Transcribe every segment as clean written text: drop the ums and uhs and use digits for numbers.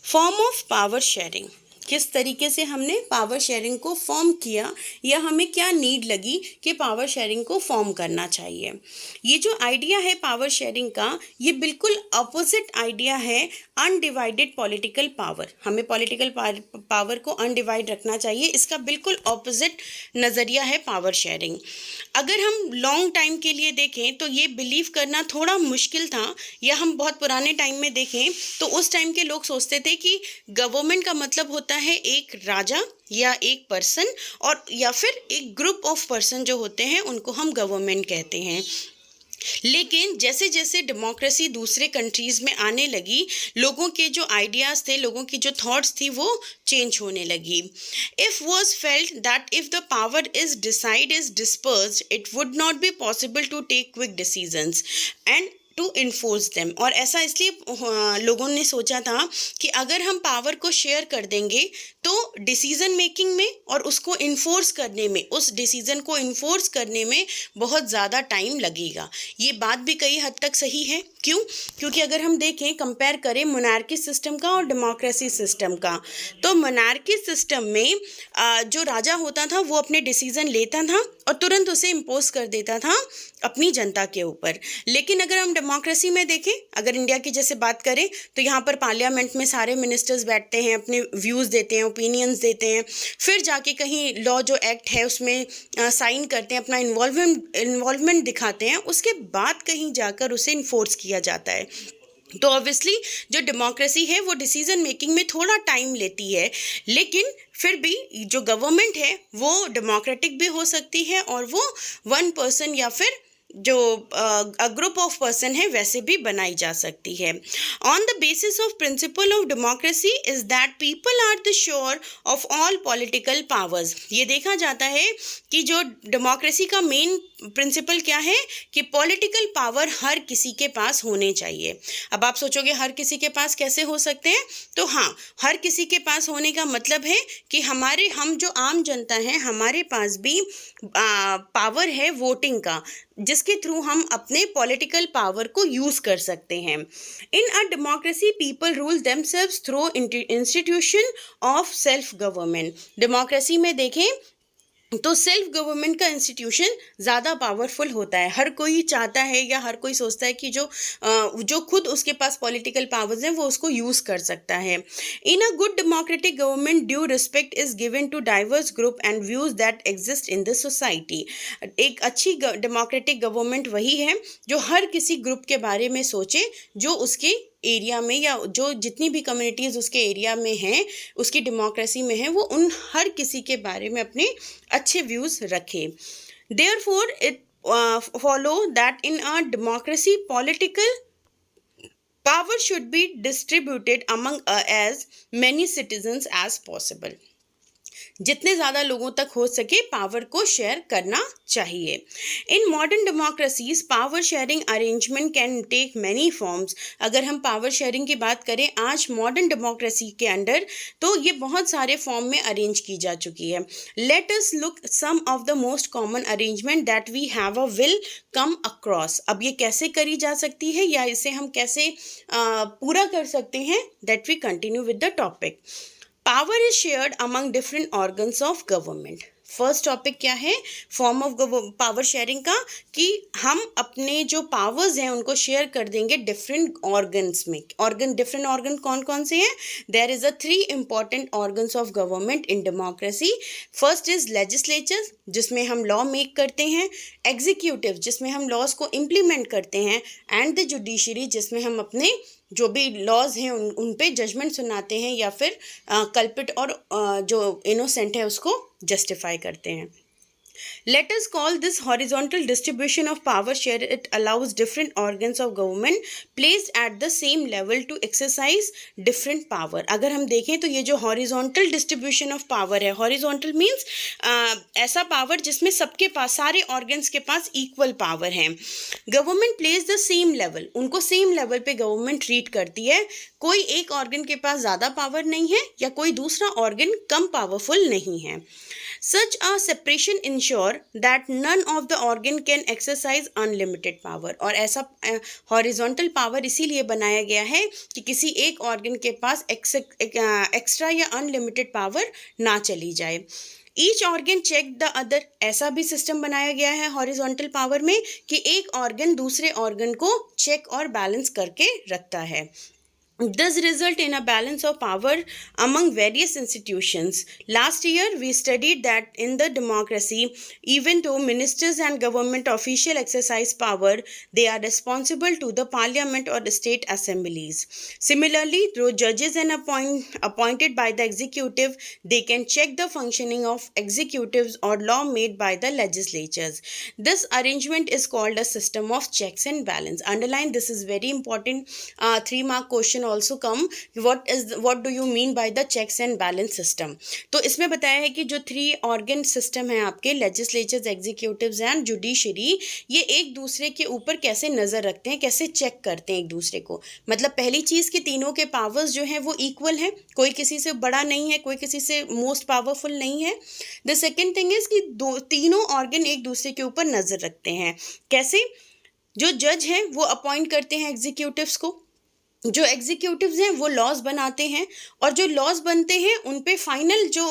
Form of power sharing, किस तरीके से हमने पावर शेयरिंग को फॉर्म किया या हमें क्या नीड लगी कि पावर शेयरिंग को फॉर्म करना चाहिए। ये जो आइडिया है पावर शेयरिंग का, ये बिल्कुल अपोजिट आइडिया है अनडिवाइडेड पॉलिटिकल पावर। हमें पॉलिटिकल पावर को अनडिवाइड रखना चाहिए, इसका बिल्कुल ऑपोजिट नज़रिया है पावर शेयरिंग। अगर हम लॉन्ग टाइम के लिए देखें तो ये बिलीव करना थोड़ा मुश्किल था, या हम बहुत पुराने टाइम में देखें तो उस टाइम के लोग सोचते थे कि गवर्नमेंट का मतलब होता है एक राजा या एक पर्सन, और या फिर एक ग्रुप ऑफ पर्सन जो होते हैं उनको हम गवर्नमेंट कहते हैं। लेकिन जैसे जैसे डेमोक्रेसी दूसरे कंट्रीज़ में आने लगी, लोगों के जो आइडियाज़ थे, लोगों की जो थॉट्स थी, वो चेंज होने लगी। If was felt that if the power is decide is dispersed, it would not be possible to take quick decisions and to enforce them. और ऐसा इसलिए लोगों ने सोचा था कि अगर हम पावर को शेयर कर देंगे तो डिसीज़न मेकिंग में और उसको इन्फोर्स करने में, उस डिसीज़न को इन्फोर्स करने में बहुत ज़्यादा टाइम लगेगा। ये बात भी कई हद तक सही है। क्यों? क्योंकि अगर हम देखें, कंपेयर करें मोनार्की सिस्टम का और डेमोक्रेसी सिस्टम का, तो मोनार्की सिस्टम में जो राजा होता था वो अपने डिसीज़न लेता था और तुरंत उसे इम्पोज कर देता था अपनी जनता के ऊपर। लेकिन अगर हम डेमोक्रेसी में देखें, अगर इंडिया की जैसे बात करें, तो यहाँ पर पार्लियामेंट में सारे मिनिस्टर्स बैठते हैं, अपने व्यूज़ देते हैं, ओपिनियंस देते हैं, फिर जाके कहीं लॉ जो एक्ट है उसमें साइन करते हैं, अपना इन्वॉल्वमेंट दिखाते हैं, उसके बाद कहीं जाकर उसे इन्फोर्स किया जाता है। तो ऑब्वियसली जो डेमोक्रेसी है वो डिसीजन मेकिंग में थोड़ा टाइम लेती है, लेकिन फिर भी जो गवर्नमेंट है वो डेमोक्रेटिक भी हो सकती है और वो वन पर्सन या फिर जो ग्रुप ऑफ पर्सन है वैसे भी बनाई जा सकती है। On the basis of principle of democracy is that people are the sure of all political powers. ये देखा जाता है कि जो डेमोक्रेसी का मेन प्रिंसिपल क्या है कि पॉलिटिकल पावर हर किसी के पास होने चाहिए। अब आप सोचोगे हर किसी के पास कैसे हो सकते हैं, तो हाँ, हर किसी के पास होने का मतलब है कि हम जो आम जनता हैं, हमारे पास भी पावर है वोटिंग का, जिसके थ्रू हम अपने पॉलिटिकल पावर को यूज़ कर सकते हैं। In a democracy people rule themselves through institution of self government. Democracy में देखें तो सेल्फ गवर्नमेंट का इंस्टीट्यूशन ज़्यादा पावरफुल होता है। हर कोई चाहता है या हर कोई सोचता है कि जो खुद उसके पास पॉलिटिकल पावर्स हैं वो उसको यूज़ कर सकता है। In a good democratic government due respect is given to diverse group and views that exist in the society. एक अच्छी डेमोक्रेटिक गवर्नमेंट वही है जो हर किसी ग्रुप के बारे में सोचे, जो उसके एरिया में या जो जितनी भी कम्युनिटीज़ उसके एरिया में हैं, उसकी डेमोक्रेसी में है, वो उन हर किसी के बारे में अपने अच्छे व्यूज़ रखे। Therefore it follow that in a democracy political power should be distributed among as many citizens as possible. जितने ज़्यादा लोगों तक हो सके पावर को शेयर करना चाहिए। In modern democracies power sharing arrangement can take many forms. अगर हम पावर शेयरिंग की बात करें आज मॉडर्न डेमोक्रेसी के अंडर, तो ये बहुत सारे फॉर्म में अरेंज की जा चुकी है। Let us look some of the most common arrangement that we have a will come across. अब ये कैसे करी जा सकती है या इसे हम कैसे पूरा कर सकते हैं, that we continue with the topic. Power is shared among different organs of government. First topic क्या है फॉर्म ऑफ पावर शेयरिंग का, कि हम अपने जो पावर्स हैं उनको शेयर कर देंगे डिफरेंट ऑर्गन्स में। डिफरेंट ऑर्गन कौन कौन से हैं? There is a 3 important organs of government in democracy. First is legislature, जिसमें हम लॉ मेक करते हैं, एग्जीक्यूटिव, जिसमें हम लॉज को इम्प्लीमेंट करते हैं, एंड द जुडिशरी, जिसमें हम अपने जो भी लॉज हैं उन पे जजमेंट सुनाते हैं या फिर कल्पिट और जो इनोसेंट है उसको जस्टिफाई करते हैं। Let us call this horizontal distribution of power share. It allows different organs of government placed at the same level to exercise different power. अगर हम देखें तो ये जो horizontal distribution of power है, horizontal means ऐसा power जिसमें सबके पास, सारे organs के पास equal power है। Government plays the same level, उनको same level पे government treat करती है। कोई एक organ के पास ज़्यादा power नहीं है या कोई दूसरा organ कम powerful नहीं है। Such a separation ensure that none of the organ can exercise unlimited power. और ऐसा हॉरिजॉन्टल पावर इसीलिए बनाया गया है कि किसी एक ऑर्गन के पास एक्स्ट्रा या अनलिमिटेड पावर ना चली जाए. Each organ check the other. ऐसा भी सिस्टम बनाया गया है हॉरिजॉन्टल पावर में कि एक ऑर्गन दूसरे ऑर्गन को चेक और बैलेंस करके रखता है. This result in a balance of power among various institutions. Last year, we studied that in the democracy, even though ministers and government officials exercise power, they are responsible to the parliament or the state assemblies. Similarly, through judges and appointed by the executive, they can check the functioning of executives or law made by the legislatures. This arrangement is called a system of checks and balance. Underline, this is very important. 3-mark question also come. What do you mean by the checks and balance system? तो इसमें बताया है कि जो 3 organ system है आपके, legislatures, executives and judiciary, ये एक दूसरे के ऊपर कैसे नज़र रखते हैं, कैसे चेक करते हैं एक दूसरे को. मतलब पहली चीज़ कि तीनों के पावर्स जो हैं वो इक्वल हैं, कोई किसी से बड़ा नहीं है, कोई किसी से मोस्ट पावरफुल नहीं है. द सेकेंड थिंग इज़ कि तीनों ऑर्गन एक दूसरे के ऊपर नज़र रखते हैं. कैसे? जो जज हैं वो अपॉइंट करते हैं एग्जीक्यूटिव्स को, जो एग्जीक्यूटिव्स हैं वो लॉज बनाते हैं, और जो लॉज बनते हैं उन पे फाइनल जो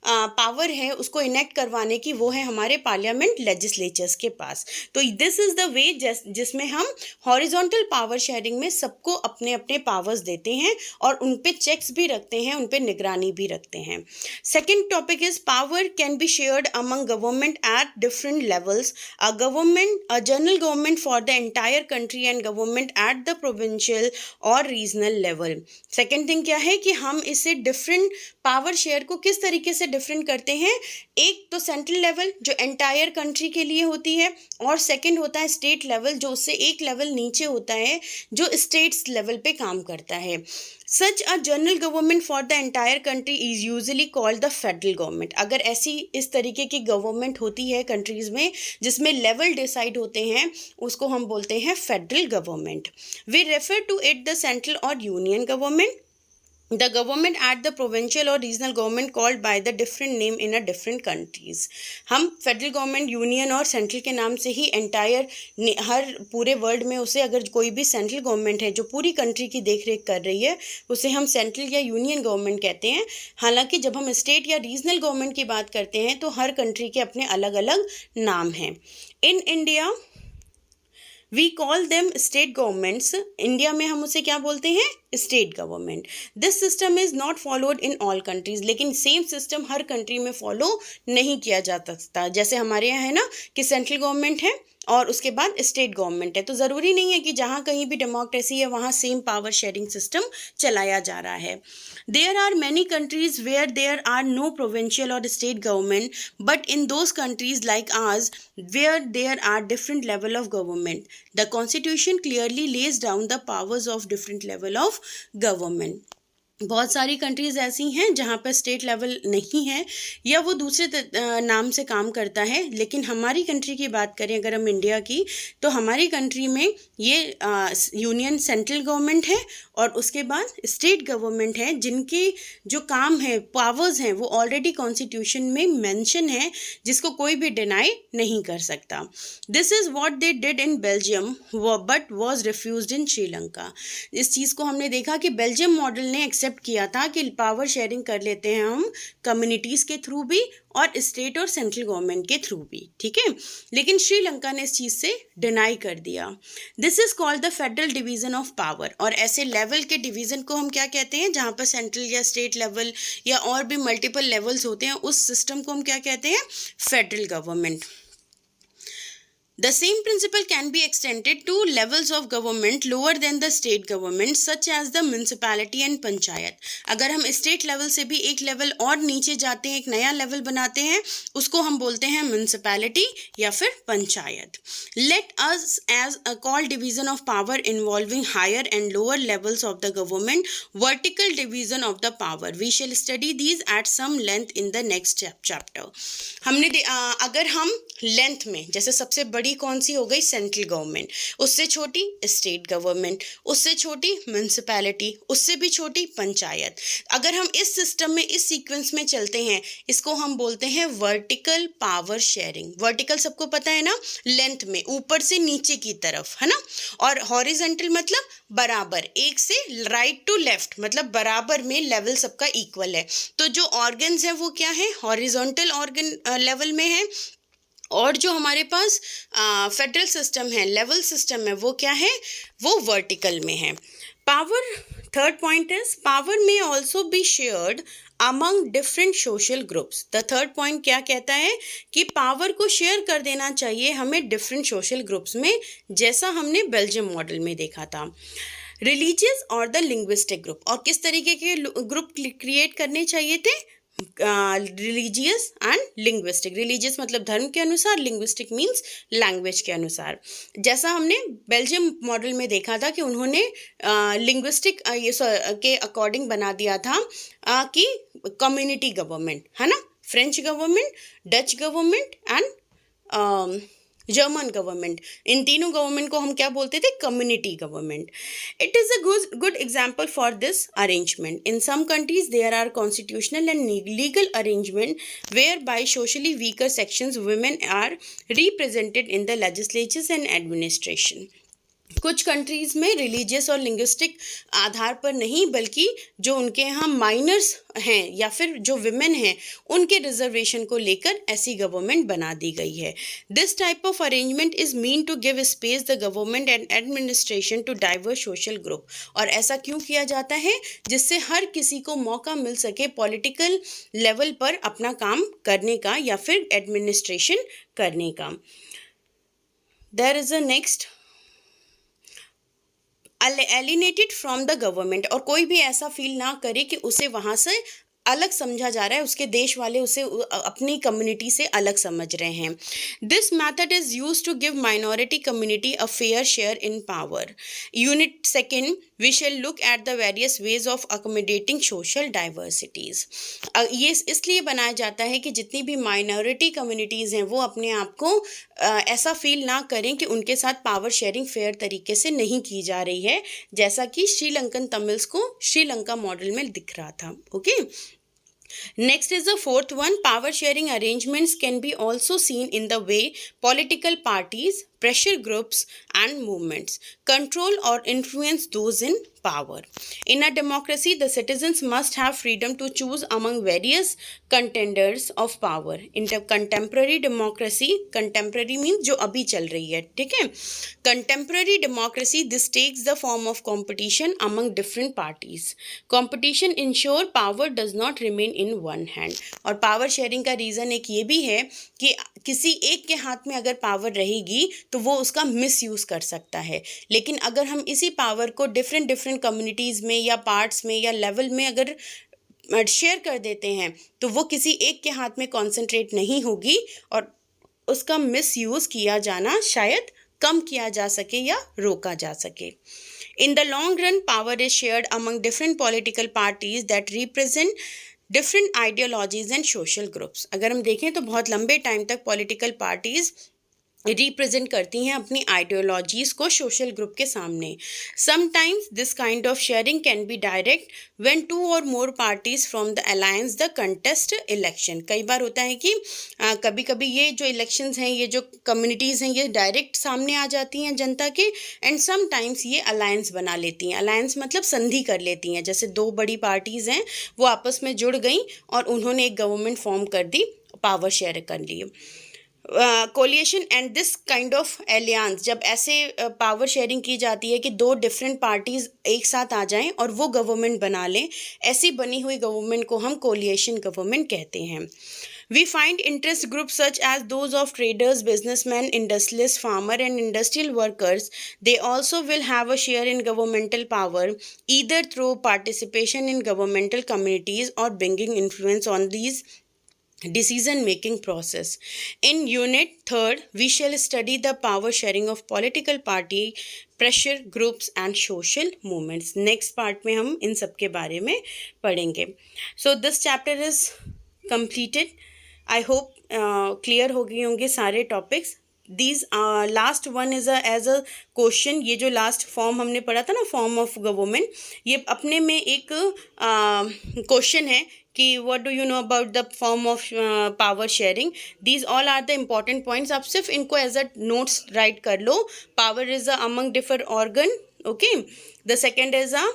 पावर है उसको इनेक्ट करवाने की वो है हमारे पार्लियामेंट, लेजिस्लेचर्स के पास. तो दिस इज़ द वे जिसमें हम हॉरिजॉन्टल पावर शेयरिंग में सबको अपने अपने पावर्स देते हैं और उन पे चेक्स भी रखते हैं, उन पे निगरानी भी रखते हैं. Second topic is power can be shared among government at different levels. A general government for the entire country and government at the provincial और रीजनल लेवल. सेकेंड थिंग क्या है कि हम इसे डिफरेंट पावर शेयर को किस तरीके से डिफरेंट करते हैं. एक तो सेंट्रल लेवल जो एंटायर कंट्री के लिए होती है, और सेकेंड होता है स्टेट लेवल जो उससे एक लेवल नीचे होता है, जो स्टेट्स लेवल पे काम करता है. Such a general government for the entire country is usually called the federal government. अगर ऐसी इस तरीके की गवर्नमेंट होती है कंट्रीज़ में जिसमें लेवल डिसाइड होते हैं, उसको हम बोलते हैं federal government. We refer to it the central और union government. The government at the provincial or regional government called by the different name in a different countries. हम फेडरल गवर्नमेंट, यूनियन और central के नाम से ही entire हर पूरे world में उसे, अगर कोई भी सेंट्रल गवर्नमेंट है जो पूरी कंट्री की देख रेख कर रही है, उसे हम सेंट्रल या यूनियन गवर्नमेंट कहते हैं. हालांकि जब हम स्टेट या रीजनल गवर्नमेंट की बात करते हैं तो हर कंट्री के अपने अलग अलग नाम हैं. In India we call them state governments. India में हम उसे क्या बोलते हैं? State government. This system is not followed in all countries. लेकिन सेम सिस्टम हर कंट्री में फॉलो नहीं किया जा सकता. जैसे हमारे यहाँ है ना कि सेंट्रल गवर्नमेंट है और उसके बाद स्टेट गवर्नमेंट है, तो ज़रूरी नहीं है कि जहाँ कहीं भी डेमोक्रेसी है वहाँ सेम पावर शेयरिंग सिस्टम चलाया जा रहा है. There are many countries where there are no provincial और state government, but in those countries like ours where there are different level of government, the constitution clearly lays down the powers of different level of government. बहुत सारी countries ऐसी हैं जहाँ पर state level नहीं है या वो दूसरे नाम से काम करता है. लेकिन हमारी कंट्री की बात करें अगर हम इंडिया की, तो हमारी कंट्री में ये यूनियन सेंट्रल गवर्नमेंट है और उसके बाद स्टेट गवर्नमेंट है, जिनके जो काम है, पावर्स हैं, वो ऑलरेडी कॉन्स्टिट्यूशन में मेंशन है, जिसको कोई भी डिनाई नहीं कर सकता. This is what they did in Belgium but was refused in Sri. इस चीज़ को हमने देखा कि बेल्जियम मॉडल ने एक्सेप्ट किया था कि पावर शेयरिंग कर लेते हैं हम कम्युनिटीज़ के थ्रू भी और स्टेट और सेंट्रल गवर्नमेंट के थ्रू भी, ठीक है. लेकिन श्रीलंका ने इस चीज़ से डिनाई कर दिया. This is called the federal division of power. और ऐसे लेवल के डिवीज़न को हम क्या कहते हैं? जहाँ पर सेंट्रल या स्टेट लेवल या और भी मल्टीपल लेवल्स होते हैं, उस सिस्टम को हम क्या कहते हैं? Federal government. The same principle can be extended to levels of government lower than the state government, such as the municipality and panchayat. अगर हम स्टेट लेवल से भी एक लेवल और नीचे जाते हैं, एक नया लेवल बनाते हैं, उसको हम बोलते हैं म्यूनिसिपैलिटी या फिर panchayat. Let us as a call division of power involving higher and lower levels of the government, vertical division of the power. We shall study these at some length in the next chapter. हमने अगर हम length में, जैसे सबसे बड़ी बड़ी कौन सी हो गई, सेंट्रल गवर्नमेंट, उससे छोटी स्टेट गवर्नमेंट, उससे छोटी म्यूनसिपैलिटी, उससे भी छोटी पंचायत। अगर हम इस सिस्टम में, इस सीक्वेंस में चलते हैं, इसको हम बोलते हैं वर्टिकल पावर शेयरिंग। वर्टिकल सबको पता है ना, लेंथ में, ऊपर से नीचे की तरफ, है ना। और हॉरिजेंटल मतलब बराबर, एक से राइट टू लेफ्ट, मतलब बराबर में लेवल सबका इक्वल है। तो जो ऑर्गन्स है वो क्या है, हॉरिजॉन्टल ऑर्गन लेवल में है, और जो हमारे पास फेडरल सिस्टम है, लेवल सिस्टम है, वो क्या है, वो वर्टिकल में है। Power, third point is power may also be shared among different social groups. The third point क्या कहता है कि पावर को शेयर कर देना चाहिए हमें डिफरेंट सोशल ग्रुप्स में, जैसा हमने बेल्जियम मॉडल में देखा था। रिलीजियस और द लिंग्विस्टिक ग्रुप, और किस तरीके के ग्रुप क्रिएट करने चाहिए थे, रिलीजियस एंड लिंग्विस्टिक। रिलीजियस मतलब धर्म के अनुसार, लिंग्विस्टिक मीन्स लैंग्वेज के अनुसार। जैसा हमने बेल्जियम मॉडल में देखा था कि उन्होंने लिंग्विस्टिक के अकॉर्डिंग बना दिया था कि कम्युनिटी गवर्नमेंट, है ना, French government, Dutch government and German government, इन तीनों गवर्नमेंट को हम क्या बोलते थे, community government. It is a good example for this arrangement. In some countries there are constitutional and legal arrangement whereby socially weaker sections women are represented in the legislatures and administration. कुछ countries में religious और linguistic आधार पर नहीं, बल्कि जो उनके यहाँ माइनर्स हैं या फिर जो विमेन हैं, उनके रिजर्वेशन को लेकर ऐसी गवर्नमेंट बना दी गई है। This type of arrangement is mean to give space the government and administration to diverse social group. और ऐसा क्यों किया जाता है, जिससे हर किसी को मौका मिल सके पॉलिटिकल लेवल पर अपना काम करने का या फिर एडमिनिस्ट्रेशन करने का। There is a next, alienated from the government, और कोई भी ऐसा फील ना करे कि उसे वहाँ से अलग समझा जा रहा है, उसके देश वाले उसे अपनी कम्युनिटी से अलग समझ रहे हैं। This method is use to give minority community a fair share in power. Unit second, we shall look at the various ways of accommodating social diversities. ये इसलिए बनाया जाता है कि जितनी भी माइनॉरिटी कम्युनिटीज़ हैं वो अपने आप को ऐसा फील ना करें कि उनके साथ पावर शेयरिंग फेयर तरीके से नहीं की जा रही है, जैसा कि श्रीलंकन तमिल्स को श्रीलंका मॉडल में दिख रहा था। Okay, next is the fourth one, power sharing arrangements can be also seen in the way political parties, pressure groups and movements control or influence those in power. In a democracy, the citizens must have freedom to choose among various contenders of power. In the contemporary democracy, contemporary means जो अभी चल रही है, ठीक है, contemporary democracy, this takes the form of competition among different parties. Competition ensure power does not remain in one hand. और power sharing का reason एक ये भी है कि किसी एक के हाथ में अगर पावर रहेगी तो वो उसका मिसयूज़ कर सकता है, लेकिन अगर हम इसी पावर को डिफरेंट कम्युनिटीज़ में या पार्ट्स में या लेवल में अगर शेयर कर देते हैं तो वो किसी एक के हाथ में कॉन्सेंट्रेट नहीं होगी और उसका मिसयूज़ किया जाना शायद कम किया जा सके या रोका जा सके। In the long run, power is shared among different political parties that represent different ideologies and social groups. अगर हम देखें तो बहुत लंबे टाइम तक पॉलिटिकल पार्टीज़ रिप्रेजेंट करती हैं अपनी आइडियोलॉजीज़ को सोशल ग्रुप के सामने। Sometimes this kind of sharing can be direct when two or more parties from the alliance the contest election. कई बार होता है कि कभी कभी ये जो इलेक्शंस हैं, ये जो कम्युनिटीज़ हैं, ये डायरेक्ट सामने आ जाती हैं जनता के, एंड समटाइम्स ये अलायंस बना लेती हैं। अलायंस मतलब संधि कर लेती हैं, जैसे दो बड़ी पार्टीज़ हैं वो आपस में जुड़ गई और उन्होंने एक गवर्नमेंट फॉर्म कर दी, पावर शेयर कर ली। Coalition and this kind of alliance, जब ऐसे पावर शेयरिंग की जाती है कि दो डिफरेंट पार्टीज़ एक साथ आ जाएं और वो गवर्नमेंट बना लें, ऐसी बनी हुई गवर्नमेंट को हम कोलिएशन गवर्नमेंट कहते हैं। We find interest groups such as those of traders, businessmen, industrialists, farmers and industrial workers. They also will have a share in governmental power, either through participation in governmental committees or bringing influence on these decision-making process. In Unit 3rd, we shall study the power sharing of political party, pressure groups and social movements. Next part में हम इन सब के बारे में पढ़ेंगे. So this chapter is completed. I hope clear हो गए होंगे सारे topics. these last one is as a question, ये जो लास्ट फॉर्म हमने पढ़ा था ना, फॉर्म ऑफ गवर्नमेंट, ये अपने में एक क्वेश्चन है कि what do you know about the form of power sharing. These all are the important points. आप सिर्फ इनको एज अ नोट्स राइट कर लो. Power is a among different organ. Okay. The second is a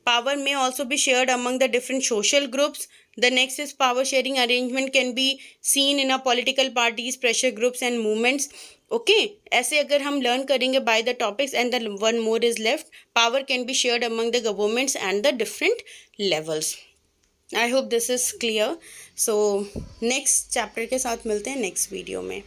power may also be shared among the different social groups. The next is power sharing arrangement can be seen in a political parties, pressure groups and movements. Okay, ऐसे अगर हम learn करेंगे by the topics, and the one more is left. Power can be shared among the governments and the different levels. I hope this is clear. So next chapter के साथ मिलते हैं next video में.